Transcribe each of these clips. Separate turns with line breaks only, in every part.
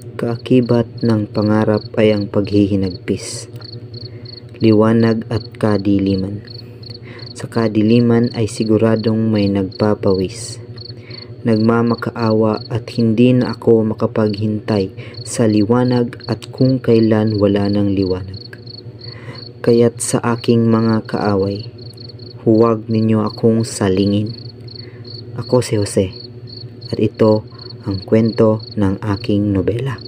Kaakibat ng pangarap ay ang paghihinagpis, liwanag at kadiliman. Sa kadiliman ay siguradong may nagpapawis, nagmamakaawa at hindi na ako makapaghintay sa liwanag at kung kailan wala ng liwanag. Kaya't sa aking mga kaaway, huwag ninyo akong salingin. Ako si Jose at ito ang kwento ng aking nobela.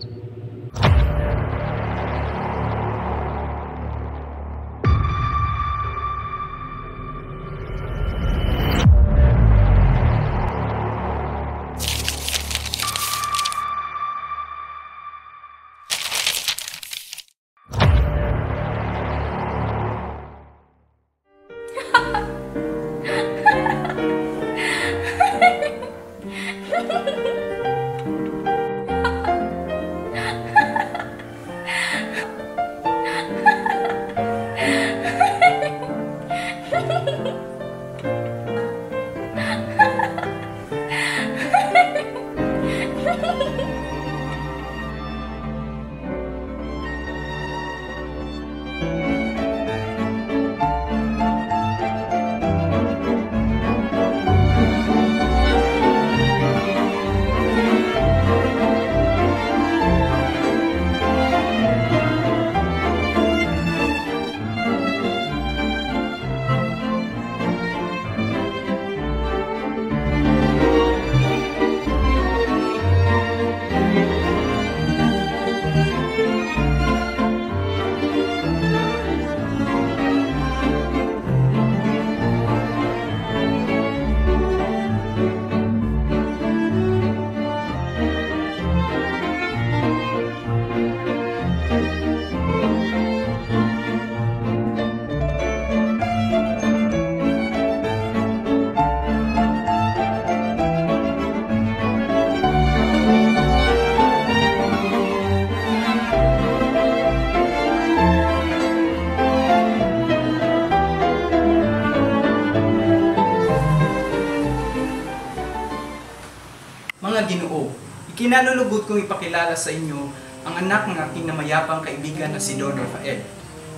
Mga Ginoo, ikinalulugod kong ipakilala sa inyo ang anak ng aking namayapang kaibigan na si Don Rafael.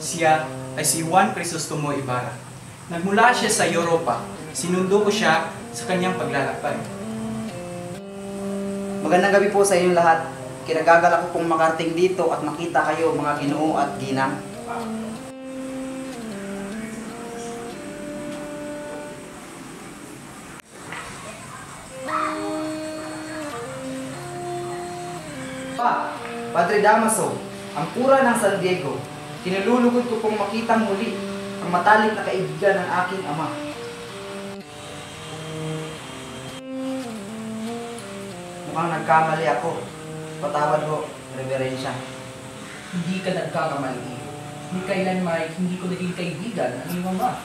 Siya ay si Juan Crisostomo Ibarra. Nagmula siya sa Europa. Sinundo ko siya sa kanyang paglalakbay.
Magandang gabi po sa inyong lahat. Kinagagalak ko pong makarating dito at makita kayo mga Ginoo at Ginang. Padre Damaso, ang kura ng San Diego, kinalulugod ko pong makitang muli ang matalik na kaibigan ng aking ama. Mukhang nagkamali ako. Patawad ho, Reverensya.
Hindi ka nagkakamali. Ni kailanman hindi ko naging kaibigan ang iyong ama.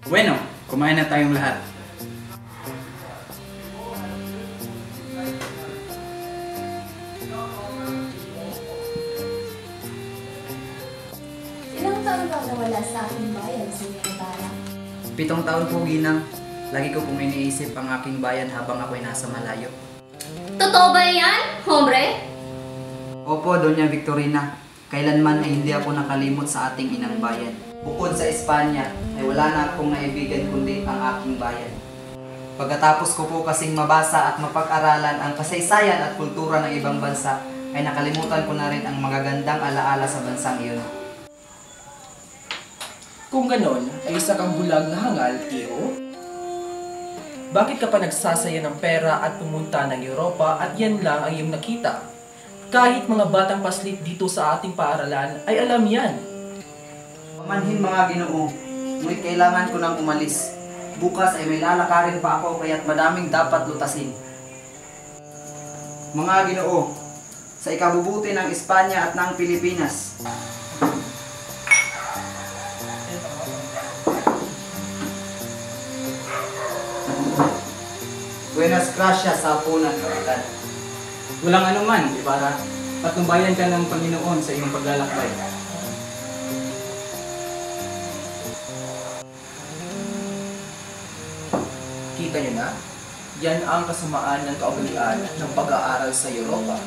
Bueno, kumain na tayong lahat.
Ilang taon ka nawala sa aking bayan, Sr. Ibarra?
7 taon po, Ginang. Lagi ko pong iniisip ang aking bayan habang ako'y nasa malayo.
Totoo ba yan, hombre?
Opo, Doña Victorina. Kailanman ay hindi ako nakalimot sa ating inang bayan. Bukod sa Espanya, ay wala na akong naibigan kundi ang aking bayan. Pagkatapos ko po kasing mabasa at mapag-aralan ang kasaysayan at kultura ng ibang bansa, ay nakalimutan ko na rin ang magagandang alaala sa bansang iyon.
Kung ganon, ay isa kang bulag na hangal, iho? Bakit ka pa nagsasaya ng pera at pumunta ng Europa at yan lang ang iyong nakita? Kahit mga batang paslit dito sa ating paaralan ay alam yan.
Pamanhin mga Ginoo, ngunit kailangan ko nang umalis. Bukas ay may lalakarin pa ako kaya't madaming dapat lutasin. Mga Ginoo, sa ikabubuti ng Espanya at ng Pilipinas, Buenas gracias sa hapunan, Kapitan.
Walang anuman, Ibarra. Patnubayan ka ng Panginoon sa iyong paglalakbay.
Kita niyo na? Yan ang kasamaan ng kaugalian ng pag-aaral sa Europa.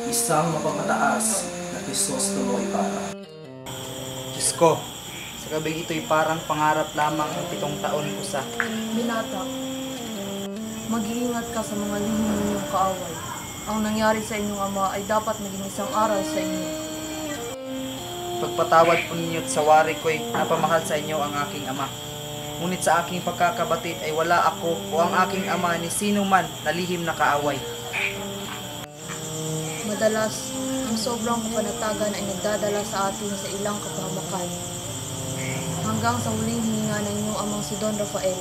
isang mapapataas na Crisostomo Ibarra.
Diyos ko, sa gabing ito'y parang pangarap lamang ng 7 taon ko sa...
Binata, mag-iingat ka sa mga lihim ninyong kaaway. Ang nangyari sa inyong ama ay dapat maging isang aral sa inyo.
Pagpatawad po ninyo't sa wari ko'y napamahal sa inyo ang aking ama. Ngunit sa aking pagkakabatid ay wala ako o ang aking ama ni sino man na lihim na kaaway.
Madalas, ang sobrang kapanatagan ay nagdadala sa atin sa ilang kapahamakan. Hanggang sa huling hininga ng inyong amang si Don Rafael,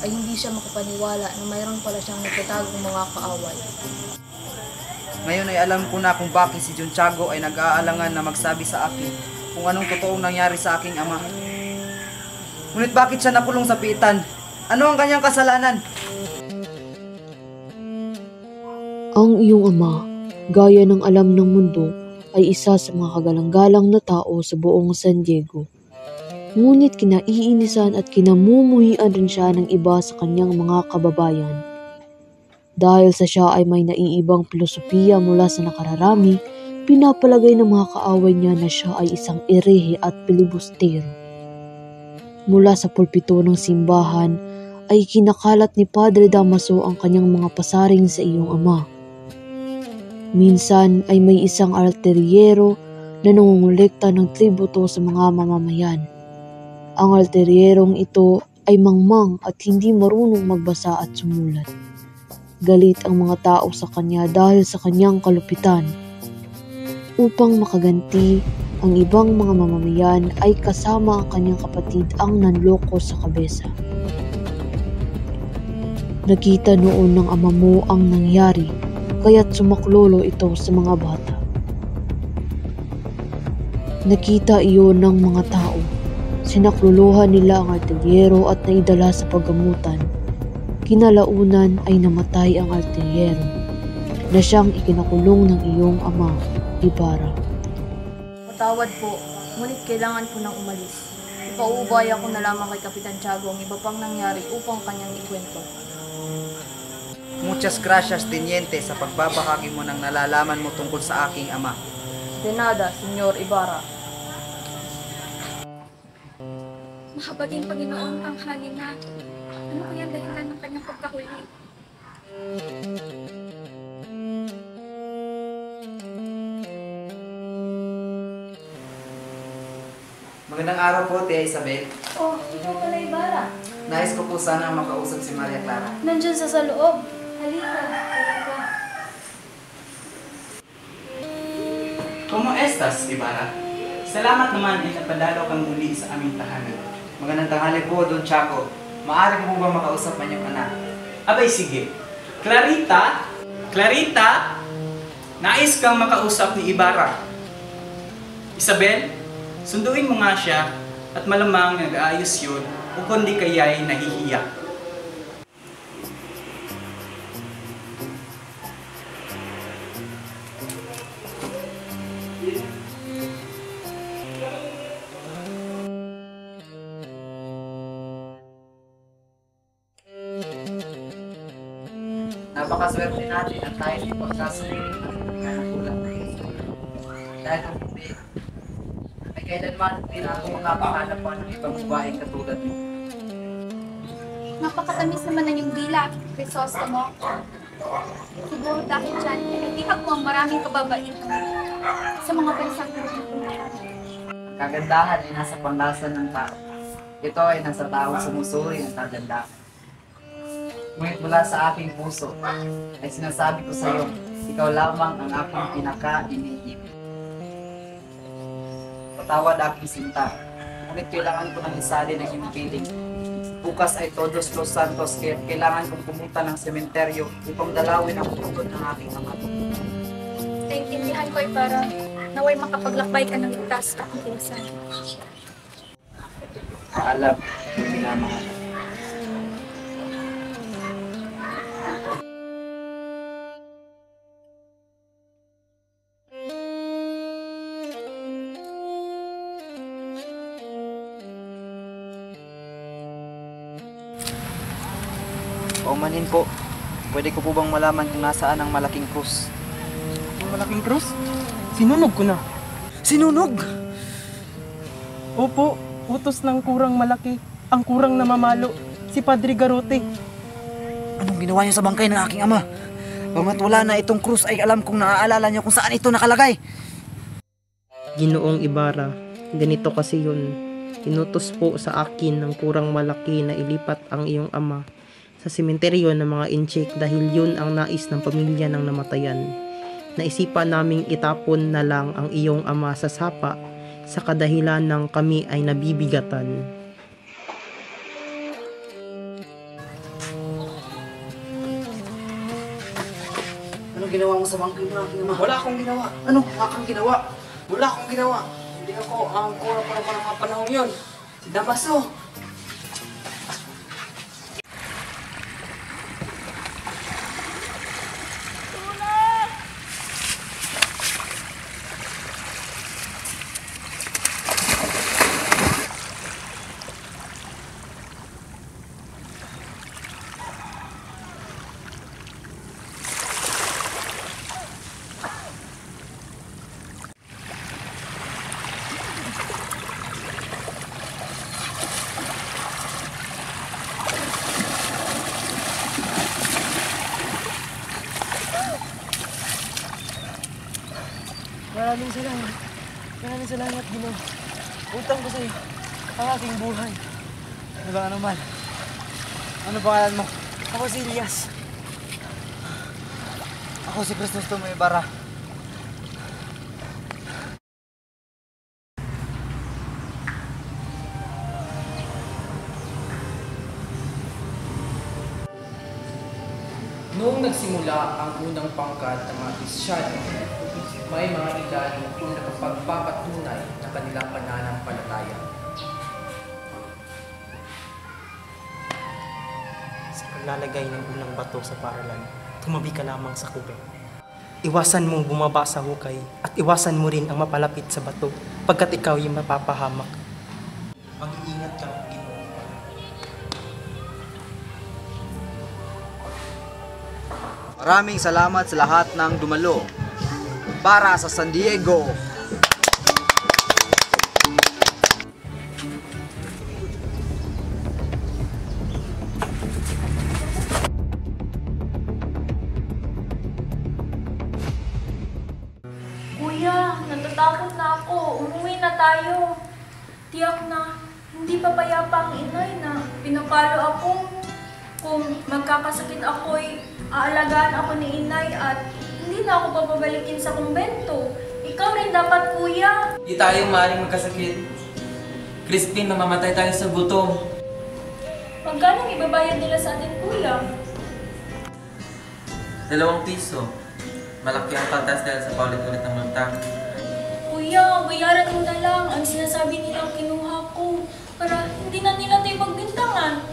ay hindi siya makapaniwala na mayroon pala siyang nagtatagong mga kaaway.
Ngayon ay alam ko na kung bakit si John Tiago ay nag-aalangan na magsabi sa akin kung anong totoong nangyari sa aking ama. Ngunit bakit siya nakulong sa piitan? Ano ang kanyang kasalanan?
Ang iyong ama, gaya ng alam ng mundo, ay isa sa mga kagalang-galang na tao sa buong San Diego. Ngunit kinaiinisan at kinamumuhian rin siya ng iba sa kanyang mga kababayan. Dahil sa siya ay may naiibang filosofiya mula sa nakararami, pinapalagay ng mga kaaway niya na siya ay isang erehe at pilibustero. Mula sa pulpito ng simbahan ay kinakalat ni Padre Damaso ang kanyang mga pasaring sa iyong ama. Minsan ay may isang alteryero na nangungulekta ng tributo sa mga mamamayan. Ang alteryerong ito ay mangmang at hindi marunong magbasa at sumulat. Galit ang mga tao sa kanya dahil sa kanyang kalupitan. Upang makaganti, ang ibang mga mamamayan ay kasama ang kanyang kapatid ang nanloko sa kabesa. Nakita noon ng ama mo ang nangyari, kaya't sumaklolo ito sa mga bata. Nakita iyon ng mga tao. Sinakluluhan nila ang artilyero at naidala sa paggamutan. Kinalaunan ay namatay ang artilyero na siyang ikinakulong ng iyong ama, Ibarra.
Patawad po, ngunit kailangan ko nang umalis. Ipauubaya ko na lamang kay Kapitan Tiago ang iba pang nangyari upang kanyang ikwento.
Muchas gracias, Teniente, sa pagbabahagi mo ng nalalaman mo tungkol sa aking ama.
De nada, Senyor Ibarra.
Mahabaging Panginoon ang halina. Ano kaya ang dahilan ng kanyang pagkahuli?
Magandang araw po, Tia Isabel.
Oh, ikaw pala Ibarra.
Nais ko po sana makausap si Maria Clara.
Nandyan sa loob. Halika. Halika.
Como estas, Ibarra? Salamat naman ay napadalaw kang muli sa aming tahanan.
Magandang tanghali po, Don Tiago. Maaari mo ba makausap ang iyong anak?
Abay sige. Clarita? Clarita? Nais kang makausap ni Ibarra. Isabel, sunduin mo nga siya at malamang nag-aayos yun o kundi kaya'y nahihiya.
Napakaswerte natin at tayo ay pagkasulit ng nagulang. Dahil kung hindi, ay kailanman hindi na ako makapahanap pa ng ibang babaeng katulad mo.
Napakatamis naman ng iyong dila, Crisostomo. Siguro dahil dyan, natihag mo ang maraming kababaihan sa mga bansang napupuntahan.
Ang kagandahan ay nasa panlasan ng tao. Ito ay nasa taong sumusuri ng kagandahan. Ngunit mula sa aking puso ay sinasabi ko sa iyo, ikaw lamang ang aking pinaka-iniibig. Patawad aking sinta, ngunit kailangan ko ng isali ng iyong piling. Bukas ay Todos los Santos, kaya kailangan kong pumunta ng sementeryo upang dalawin ang putod ng aking ama.
Naintindihan ko, Ibarra, naway makapaglakbay ka ng ligtas at pinsan.
Paalam, minamahal. Paumanhin po, pwede ko po bang malaman kung nasaan ang malaking krus?
malaking krus? Sinunog ko na.
Sinunog!
Opo, utos ng kurang malaki, ang kurang namamalo, si Padre Garrote.
Anong ginawa niyo sa bangkay ng aking ama? Bagamat wala na itong krus ay alam kong naaalala niyo kung saan ito nakalagay.
Ginoong Ibarra, ganito kasi yun. Inutos po sa akin ng kurang malaki na ilipat ang iyong ama sa sementeryo ng mga inchik dahil yun ang nais ng pamilya ng namatayan. Naisipan naming itapon na lang ang iyong ama sa sapa sa kadahilan ng kami ay nabibigatan.
Anong ginawa mo sa bangkay ng aking ama?
Wala akong ginawa.
Ano? Akang ginawa?
Wala akong ginawa. Hindi ako ang kurang para mga panahon yun.
Si Damaso!
Maraming salamat. Maraming salamat, Ginoo. Utang ko sa'yo ang aking buhay.
Ano ba naman? Ano pangalan mo?
Ako si Elias.
Ako si Crisostomo Ibarra.
Noong nagsimula ang unang pangkat ng mga Kristyano, may mga ilan na nakapagpapatunay ng kanilang pananampalataya.
Sa paglalagay ng unang bato sa paaralan, tumabi ka lamang sa kubet. Iwasan mong bumaba sa hukay at iwasan mo rin ang mapalapit sa bato pagkat ikaw yung mapapahamak. Mag-iingat ka, Ginoo.
Maraming salamat sa lahat ng dumalo para sa San Diego.
Kuya, natatakot na ako. Umuwi na tayo. Tiyak na hindi pa payapa ang inay na pinapalo ako. Kung magkakasakit ako'y aalagaan ako ni inay at hindi na ako papabalikin sa kumbento. Ikaw rin dapat, kuya.
Di tayo maaaring magkasakit. Crispin, mamamatay tayo sa gutom.
Magkano ibabayad nila sa atin, kuya?
2 piso. Malaki ang patas dahil sa paulit-ulit ng multa.
Kuya, bayaran mo na lang ang sinasabi nilang kinuha ko para hindi na nila tayo pagbintangan.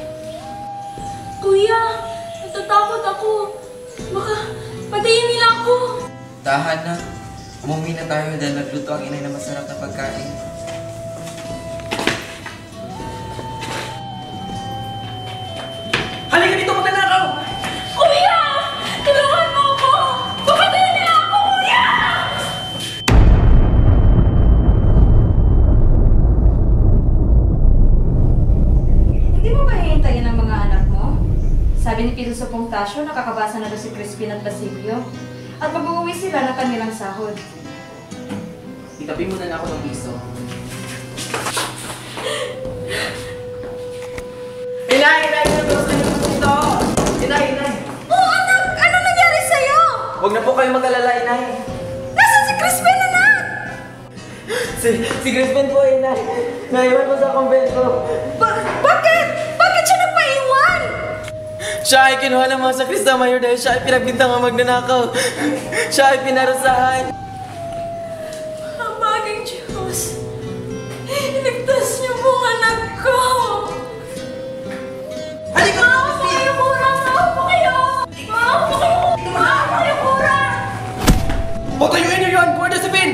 Kuya, natatakot ako. Baka patayin nila ako.
Tahan na. Umuwi na tayo dahil nagluto ang inay na masarap na pagkain.
Halika dito, magnanakaw!
Kuya! Tulungan mo ako! Papatayin nila ako, kuya!
Hindi mo ba hihintayin ang mga anak mo? Sabi ni Filosofong Tasio, nakakabasa na daw si Crispin at Basilio. At mag-uwi sila ng kanilang sahod.
Itabi mo na ako ng piso.
Inay! Inay! Dito! Inay! Inay!
Oh, anak! Ano nangyari sa'yo?
Huwag na po kayo mag-alala, inay.
Nasaan si Crispin, anak?
Si Crispin po, inay. Naiwan po sa kumbento.
Bakit? Bakit siya nagpaiwan?
Siya ay kinuha ng mga sakrista mayor dahil siya ay pinagbintang ang magnanakaw. Siya ay pinarusahan.
Ang bagay Diyos. Iligtas niyo po ang anak ko.
Halika!
Maawa po kayo, kurang! Maawa po kayo! Maawa po kayo! Maawa po kayo, kurang!
Patayuin niyo yun! Pwede si Pin!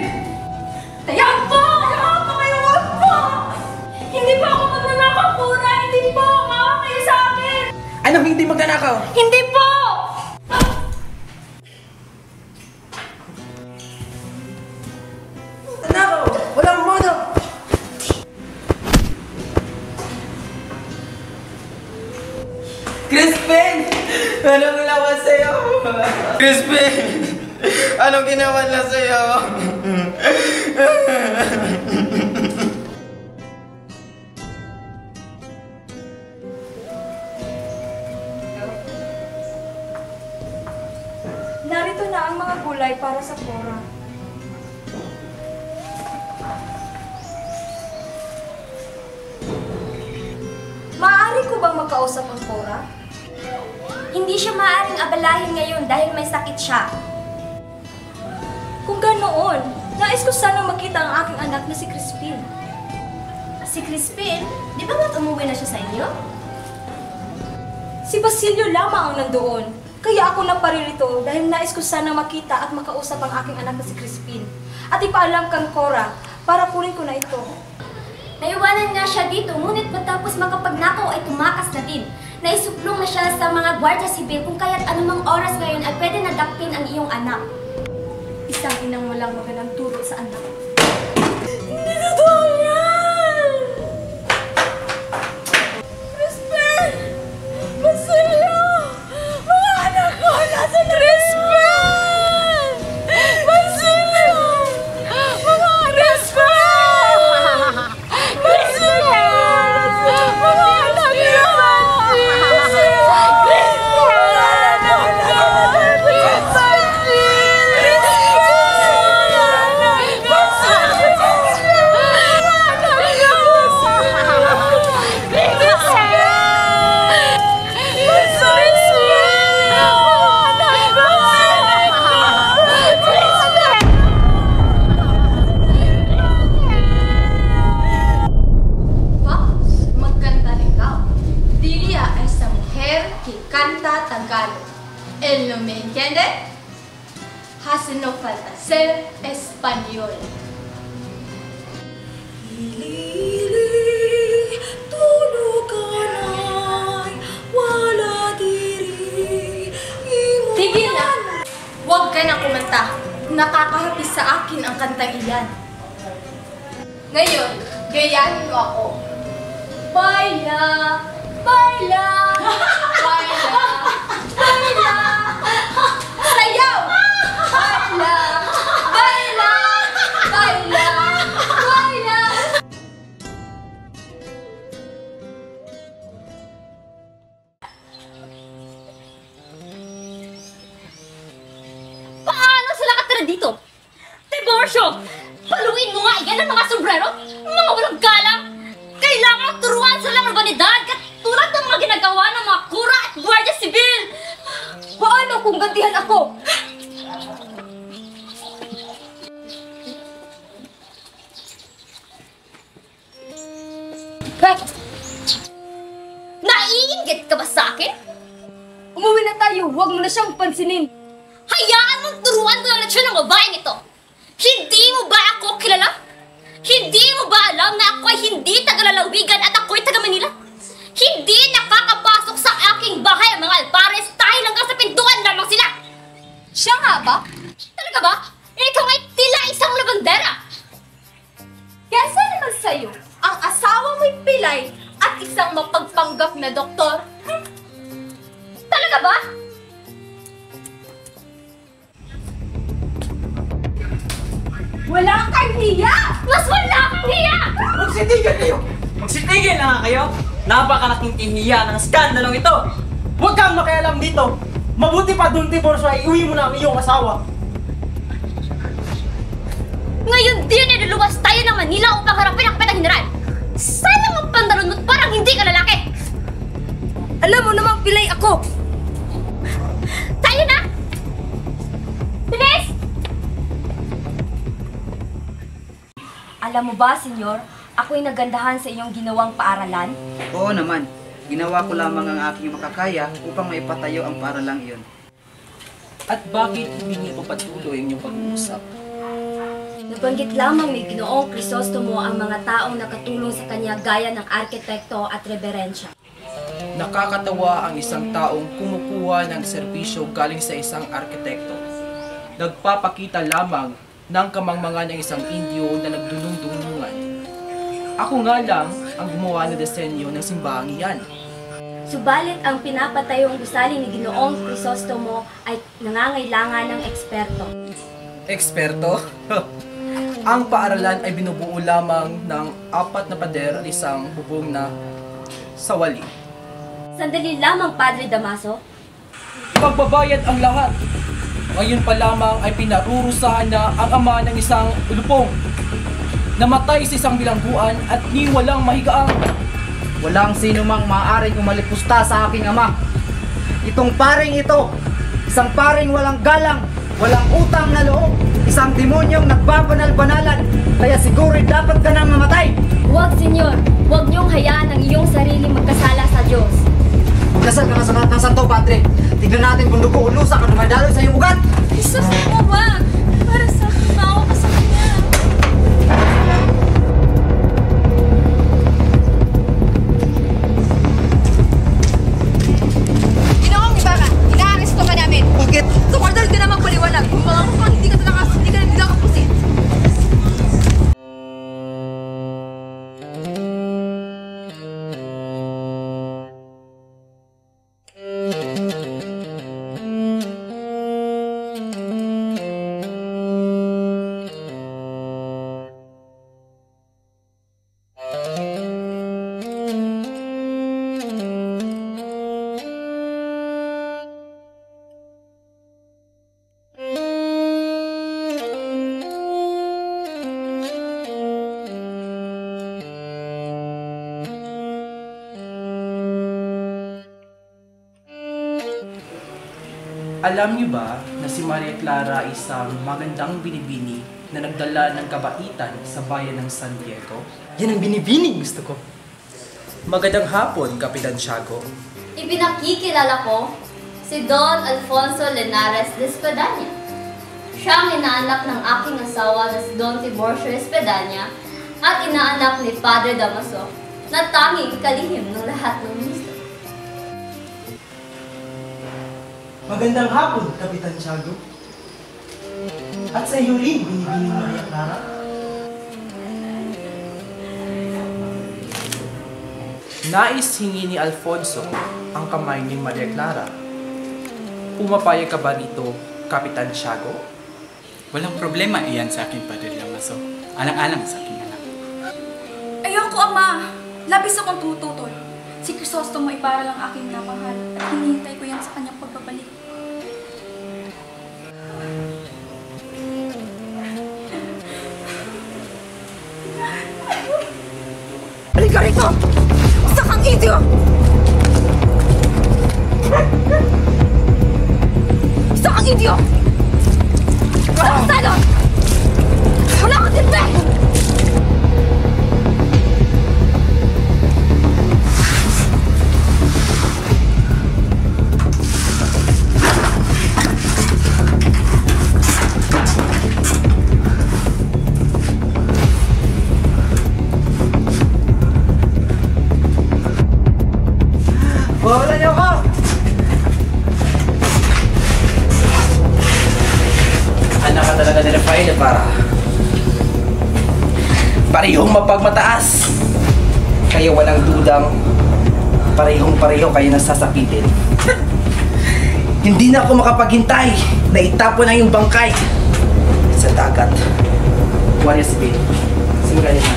Tayag po! Maawa po kayo! Wag po! Hindi po ako magnanakaw, kurang! Hindi po! Maawa kayo sa akin!
Anong hindi magnanakaw?
Hindi po!
Anong lawas sa'yo? Crispy! Anong ginawa na sa'yo?
Narito na ang mga gulay para sa Cora. Maaari ko bang makausap ang Cora?
Hindi siya maaaring abalahin ngayon dahil may sakit siya.
Kung ganoon, nais ko sanang makita ang aking anak na si Crispin.
Si Crispin, di ba ba't umuwi na siya sa inyo?
Si Basilio lamang ang nandoon. Kaya ako naparirito dahil nais ko sanang makita at makausap ang aking anak na si Crispin. At ipaalam kang Cora para kunin ko na ito.
Naiwanan nga siya dito, ngunit matapos makapagnakaw ay tumakas na din. Naisuplong na siya sa mga gwardiya sibil kung kaya't anumang oras ngayon ay pwede nadakpin ang iyong anak.
Isang inang walang magandang turo sa anak.
Hindi totoo yan! Crispin! Basilio! Mga anak ko! Nasa Crispin! Basilio! Mga anak ko! Basilio! Mga anak ko!
Canta Tagalog. ¿Él no me entiende? Hace no falta ser español. Tigil na! Huwag ka na kumanta. Nakakahapis sa akin ang kantang iyan. Ngayon, gayahin mo ako. Baila! Baila! Baila! Baila! Sayaw! Baila! Baila! Baila! Baila!
Paano sila katira dito? Diborsyo! Paluin mo nga yan ang mga sombrero! Mga walang galang! Kailangan turuan sa lang urbanidad katulad ng mga ginagawa ng mga kura at gwardiya sibil!
Paano kung gantihan ako?
Hey! Naiinggit ka ba sa akin?
Umuwi na tayo, huwag mo na siyang pansinin.
Hayaan mong turuan ko ng letsyon ng babaeng ito! Hindi mo ba ako kilala? Hindi mo ba alam na ako ay hindi taga-lalawigan at ako'y taga-Manila? Hindi nakakapasok sa aking bahay ang mga alpares dahil hanggang sa pintuan lamang sila!
Siya nga ba?
Talaga ba? Ikaw ay tila isang labandera!
Kesa naman sa'yo, ang asawa mo'y pilay at isang mapagpanggap na doktor.
Talaga ba?
Wala kang hiya!
Mas wala kang hiya!
Magsitigil kayo! Magsitigil na nga kayo! Napakalaking hiya ng skandalong ito! Huwag kang makialam dito! Mabuti pa dun, Tiborcio, ay iuwi mo na ang iyong asawa!
Ngayon din ay luluwas tayo ng Manila upang harapin ang petang general! Sana ang pantalon mo't parang hindi ka lalaki!
Alam mo namang pilay ako!
Tayo na! Bilis!
Alam mo ba, senyor, ako'y nagandahan sa iyong ginawang paaralan?
Oo naman. Ginawa ko lamang ang aking makakaya upang maipatayo ang paaralang iyon.
At bakit hindi niyo patuloy ang inyong pag-uusap?
Nabanggit lamang ni Ginoong Crisostomo ang mga taong nakatulong sa kanya gaya ng arkitekto at reberensya.
Nakakatawa ang isang taong kumukuha ng serbisyo galing sa isang arkitekto. Nagpapakita lamang ng kamangmangan ng isang Indio na nagdulong-dulungan. Ako nga lang ang gumawa ng disenyo ng simbahang iyan.
Subalit ang pinapatayong gusali ni Ginoong Crisostomo ay nangangailangan ng eksperto.
Eksperto? Ang paaralan ay binubuo lamang ng 4 na pader at isang bubong na sawali.
Sandali lamang, Padre Damaso.
Pagbabayad ang lahat. Ngayon pa lamang ay pinarurusahan na ang ama ng isang ulupong. Namatay sa isang bilangguan at ni walang mahigaang.
Walang sino mang maaaring umalipusta sa aking ama. Itong paring ito, isang paring walang galang, walang utang na loob, isang demonyong nagbabanal-banalan, kaya siguro dapat ka nang mamatay.
Huwag, Senyor. Huwag niyong hayaan ang iyong sarili magkasala sa Diyos.
Magdasal ka na sa lahat ng santo, Padre. Tignan natin kung dugo o lusa ka dumadaloy sa iyong ugat.
Jesus mo ba? Para sa tao ka sa kanya.
Ginoong Ibarra, inaaresto ka namin.
Bakit?
Sumordal ka na magpaliwanag. Kung mga mukhang hindi ka talakas, hindi ka nang kapusin.
Alam niyo ba na si Maria Clara ay isang magandang binibini na nagdala ng kabaitan sa bayan ng San Diego?
Yan ang binibining gusto ko.
Magandang hapon, Kapitan Tiago.
Ipinakikilala ko si Don Alfonso Lenares de Espadaña. Siya ang inaanak ng aking asawa na si Don Tiborcio Espadaña at inaanak ni Padre Damaso na tanging kalihim ng lahat ng misto.
Magandang hapon, Kapitan Tiago. At sa iyo rin, binibining Maria Clara.
Nais hingi ni Alfonso ang kamay ni Maria Clara. Pumapayag ka ba rito, Kapitan Tiago?
Walang problema iyan sa akin, Padre Damaso. Alang-alang sa aking anak.
Ayoko, Ama. Labis akong tututol. Si Crisostomo Ibarra lang aking napahal at hinihintay ko yan sa kanyang pagbabalik.
Halika rito! Isa kang idiot! Isa kang idiot! Wala kang salon! Wala kang silbi!
Wala niyo ako!
Anak ka talaga ni Rafael para parehong mapagmataas. Kaya walang dudang parehong-pareho kayo nasasapitin. Hindi na ako makapaghintay na itapon ang iyong bangkay sa dagat. Warrior Speed. Singayin na.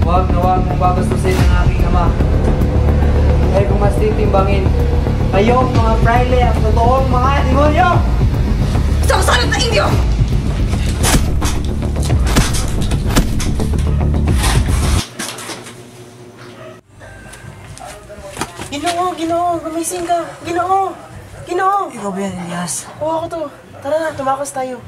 Huwag na huwag mong babastusin ang aking ama. Dahil kung mas titimbangin, kayong mga fraile at totoong mga demonyo!
Isang salot na indio!
Ginoo, gumising ka. Ginoo!
Ikaw ba yan, Elias?
Oo, ako to. Tara na, tumakas tayo.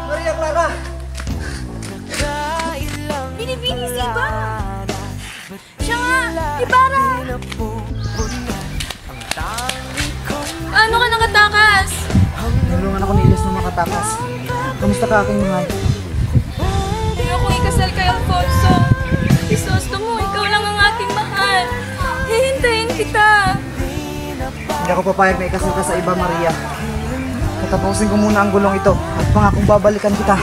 Maria Clara!
Binibini si Ibarra! Siya nga! Ibarra! Paano ka nakatakas?
Nulungan ako ni Elias na makatakas. Kamusta ka aking mahal?
Ayoko ikasal kay Alfonso. Crisostomo, ikaw lang ang aking mahal. Hihintayin kita.
Hindi ako papayag na ikasal ka sa iba, Maria. Tatapusin ko muna ang gulong ito at pangakong babalikan kita.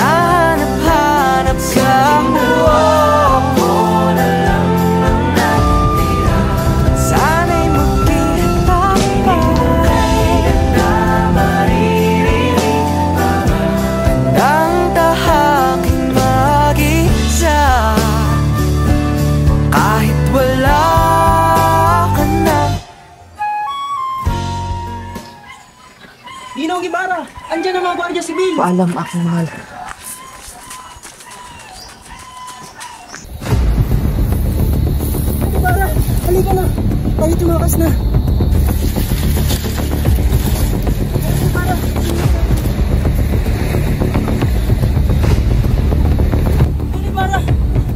Hanap-hanap ka mo, ako na lang ang natira. Sana'y magkita pa, kailan na maririnig ang tahaking mag-isa. Kahit wala ka na.
Ginong Ibarra, andyan ang mga gwardiya sibil.
Paalam, aking mahal.
Ibarra, halika na. Tayo tumakas na. Ibarra. Ibarra,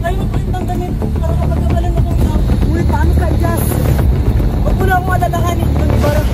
tayo magpalit ng damit para kapag-kabalan na kong tao. Uy, paano ka, Jazz? Huwag mo na akong alalahanin, Ibarra.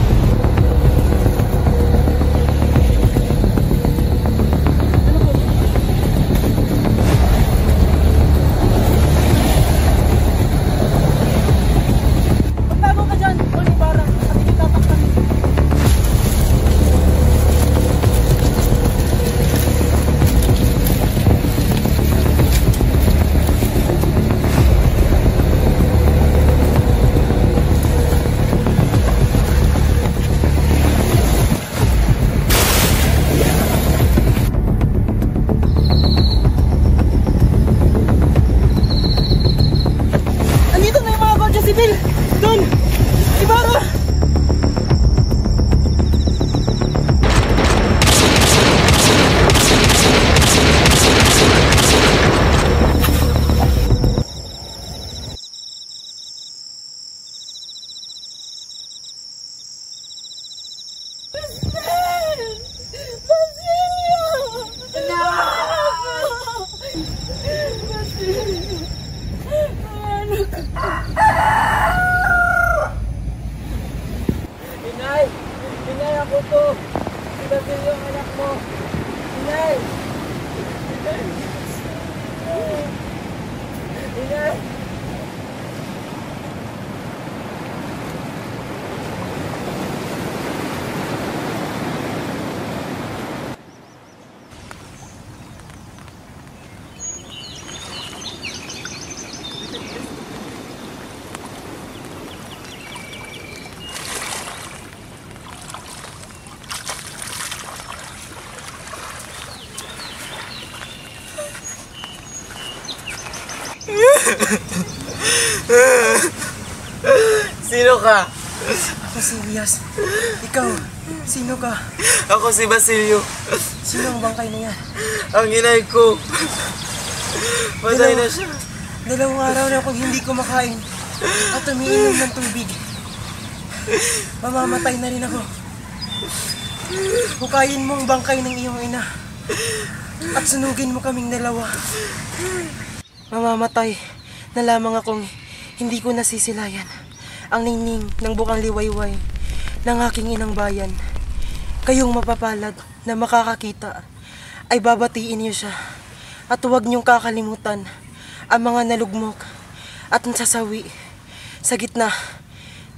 Inay, ako to. Si Basilio ang anak mo. Inay! Inay!
Sino ka?
Ako si Elias. Ikaw, sino ka?
Ako si Basilio.
Sino ang bangkay na yan?
Ang inay ko. Patay na siya.
2 araw na akong hindi kumakain at umiinom ng tubig. Mamamatay na rin ako. Hukayin mo ang bangkay ng iyong ina at sunugin mo kaming 2. Mamamatay na lamang akong hindi ko nasisilayan ang ningning ng bukang liwayway ng aking inang bayan. Kayong mapapalad na makakakita ay babatiin niyo siya at huwag niyong kakalimutan ang mga nalugmok at nasasawi sa gitna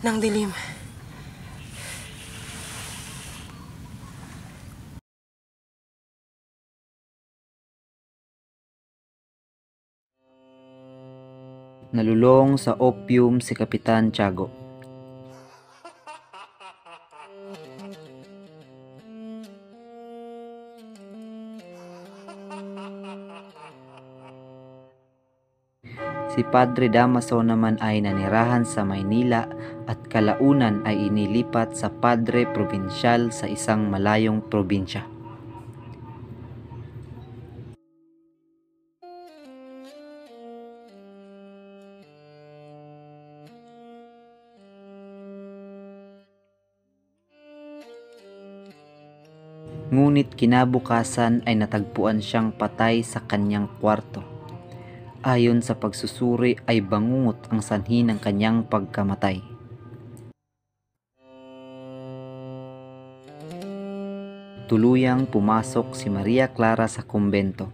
ng dilim.
Nalulong sa opium si Kapitan Tiago. Si Padre Damaso naman ay nanirahan sa Maynila at kalaunan ay inilipat sa Padre Provincial sa isang malayong probinsya. Ngunit kinabukasan ay natagpuan siyang patay sa kanyang kwarto. Ayon sa pagsusuri ay bangungot ang sanhi ng kanyang pagkamatay. Tuluyang pumasok si Maria Clara sa kumbento.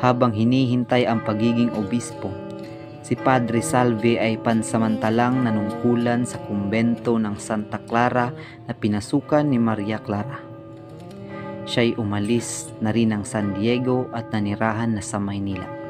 Habang hinihintay ang pagiging obispo, si Padre Salve ay pansamantalang nanungkulan sa kumbento ng Santa Clara na pinasukan ni Maria Clara. Siya'y umalis na rin ng San Diego at nanirahan na sa Maynila.